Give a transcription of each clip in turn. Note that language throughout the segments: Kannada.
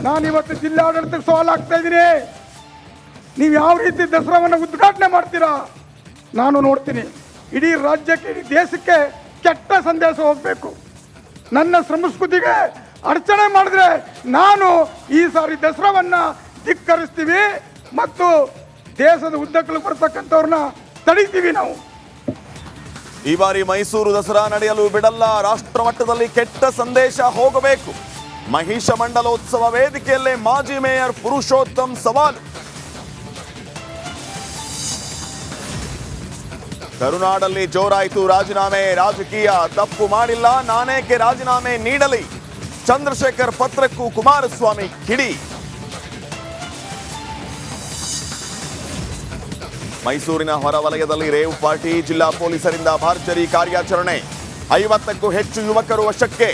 ನಾನಿವತ್ತು ಜಿಲ್ಲಾಡಳಿತಕ್ಕೆ ಸವಾಲು ಆಗ್ತಾ ಇದ್ದೀನಿ. ನೀವು ಯಾವ ರೀತಿ ದಸರಾವನ್ನು ಉದ್ಘಾಟನೆ ಮಾಡ್ತೀರಾ ನಾನು ನೋಡ್ತೀನಿ. ಇಡೀ ರಾಜ್ಯಕ್ಕೆ, ಇಡೀ ದೇಶಕ್ಕೆ ಕೆಟ್ಟ ಸಂದೇಶ ಹೋಗಬೇಕು. ನನ್ನ ಸಂಸ್ಕೃತಿಗೆ ಅಡಚಣೆ ಮಾಡಿದ್ರೆ ನಾನು ಈ ಸಾರಿ ದಸರಾವನ್ನು ಧಿಕ್ಕರಿಸ್ತೀವಿ ಮತ್ತು ದೇಶದ ಉದ್ದಕ್ಕೂ ಬರ್ತಕ್ಕಂಥವ್ರನ್ನ ತಡೀತೀವಿ ನಾವು. ಈ ಬಾರಿ ಮೈಸೂರು ದಸರಾ ನಡೆಯಲು ಬಿಡಲ್ಲ. ರಾಷ್ಟ್ರ ಮಟ್ಟದಲ್ಲಿ ಕೆಟ್ಟ ಸಂದೇಶ ಹೋಗಬೇಕು. ಮಹಿಷ ಮಂಡಲೋತ್ಸವ ವೇದಿಕೆಯಲ್ಲೇ ಮಾಜಿ ಮೇಯರ್ ಪುರುಷೋತ್ತಮ್ ಸವಾಲು. ಕರುನಾಡಲ್ಲಿ ಜೋರಾಯಿತು ರಾಜೀನಾಮೆ. ರಾಜಕೀಯ ತಪ್ಪು ಮಾಡಿಲ್ಲ, ನಾನೇಕೆ ರಾಜೀನಾಮೆ ನೀಡಲಿ? ಚಂದ್ರಶೇಖರ್ ಪತ್ರಕ್ಕೂ ಕುಮಾರಸ್ವಾಮಿ ಕಿಡಿ. ಮೈಸೂರಿನ ಹೊರವಲಯದಲ್ಲಿ ರೇವ್ ಪಾರ್ಟಿ. ಜಿಲ್ಲಾ ಪೊಲೀಸರಿಂದ ಭರ್ಜರಿ ಕಾರ್ಯಾಚರಣೆ. 50ಕ್ಕೂ ಹೆಚ್ಚು ಯುವಕರು ವಶಕ್ಕೆ.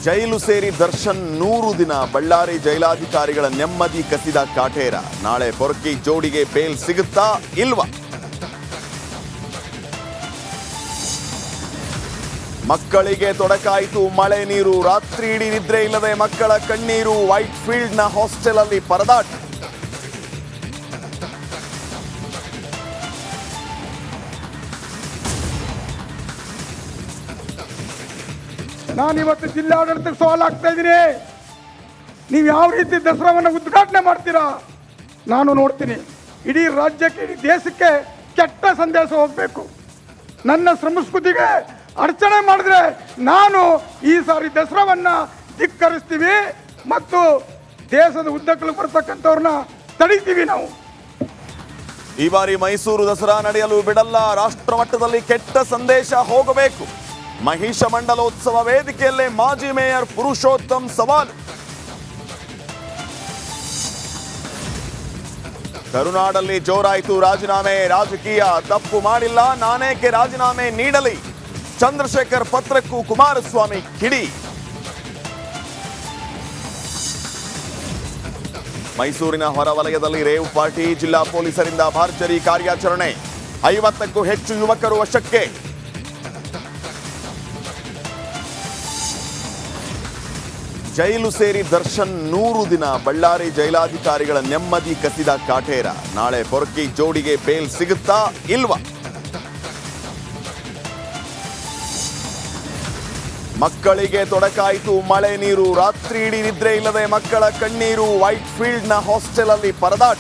ಜೈಲು ಸೇರಿ ದರ್ಶನ್ 100 ದಿನ. ಬಳ್ಳಾರಿ ಜೈಲಾಧಿಕಾರಿಗಳ ನೆಮ್ಮದಿ ಕಸಿದ ಕಾಟೇರ. ನಾಳೆ ಪೊರಕಿ ಜೋಡಿಗೆ ಬೇಲ್ ಸಿಗುತ್ತಾ ಇಲ್ವಾ? ಮಕ್ಕಳಿಗೆ ತೊಡಕಾಯಿತು ಮಳೆ ನೀರು. ರಾತ್ರಿ ಇಡೀ ನಿದ್ರೆ ಇಲ್ಲದೆ ಮಕ್ಕಳ ಕಣ್ಣೀರು. ವೈಟ್ ಫೀಲ್ಡ್ನ ಹಾಸ್ಟೆಲ್ ಅಲ್ಲಿ ಪರದಾಟ. ನಾನಿವತ್ತು ಜಿಲ್ಲಾಡಳಿತಕ್ಕೆ ಸವಾಲು ಆಗ್ತಾ ಇದ್ದೀನಿ. ನೀವು ಯಾವ ರೀತಿ ದಸರಾವನ್ನು ಉದ್ಘಾಟನೆ ಮಾಡ್ತೀರಾ ನಾನು ನೋಡ್ತೀನಿ. ಇಡೀ ರಾಜ್ಯಕ್ಕೆ, ಇಡೀ ದೇಶಕ್ಕೆ ಕೆಟ್ಟ ಸಂದೇಶ ಹೋಗಬೇಕು. ನನ್ನ ಸಂಸ್ಕೃತಿಗೆ ಅಡಚಣೆ ಮಾಡಿದ್ರೆ ನಾನು ಈ ಸಾರಿ ದಸರಾವನ್ನು ಧಿಕ್ಕರಿಸ್ತೀವಿ ಮತ್ತು ದೇಶದ ಉದ್ದಕ್ಕೂ ಬರ್ತಕ್ಕಂಥವ್ರನ್ನ ತಡೀತೀವಿ ನಾವು. ಈ ಬಾರಿ ಮೈಸೂರು ದಸರಾ ನಡೆಯಲು ಬಿಡಲ್ಲ. ರಾಷ್ಟ್ರ ಮಟ್ಟದಲ್ಲಿ ಕೆಟ್ಟ ಸಂದೇಶ ಹೋಗಬೇಕು. ಮಹಿಷ ಮಂಡಲೋತ್ಸವ ವೇದಿಕೆಯಲ್ಲೇ ಮಾಜಿ ಮೇಯರ್ ಪುರುಷೋತ್ತಮ್ ಸವಾಲು. ಕರುನಾಡಲ್ಲಿ ಜೋರಾಯಿತು ರಾಜೀನಾಮೆ. ರಾಜಕೀಯ ತಪ್ಪು ಮಾಡಿಲ್ಲ, ನಾನೇಕೆ ರಾಜೀನಾಮೆ ನೀಡಲಿ? ಚಂದ್ರಶೇಖರ್ ಪತ್ರಕ್ಕೂ ಕುಮಾರಸ್ವಾಮಿ ಕಿಡಿ. ಮೈಸೂರಿನ ಹೊರವಲಯದಲ್ಲಿ ರೇವ್ ಪಾರ್ಟಿ. ಜಿಲ್ಲಾ ಪೊಲೀಸರಿಂದ ಭರ್ಜರಿ ಕಾರ್ಯಾಚರಣೆ. 50ಕ್ಕೂ ಹೆಚ್ಚು ಯುವಕರು ವಶಕ್ಕೆ. ಜೈಲು ಸೇರಿ ದರ್ಶನ್ 100 ದಿನ. ಬಳ್ಳಾರಿ ಜೈಲಾಧಿಕಾರಿಗಳ ನೆಮ್ಮದಿ ಕಸಿದ ಕಾಟೇರ. ನಾಳೆ ಪೊರಕಿ ಜೋಡಿಗೆ ಬೇಲ್ ಸಿಗುತ್ತಾ ಇಲ್ವಾ? ಮಕ್ಕಳಿಗೆ ತೊಡಕಾಯಿತು ಮಳೆ ನೀರು. ರಾತ್ರಿ ಇಡೀ ನಿದ್ರೆ ಇಲ್ಲದೆ ಮಕ್ಕಳ ಕಣ್ಣೀರು. ವೈಟ್ ಫೀಲ್ಡ್ನ ಹಾಸ್ಟೆಲ್ ಅಲ್ಲಿ ಪರದಾಟ.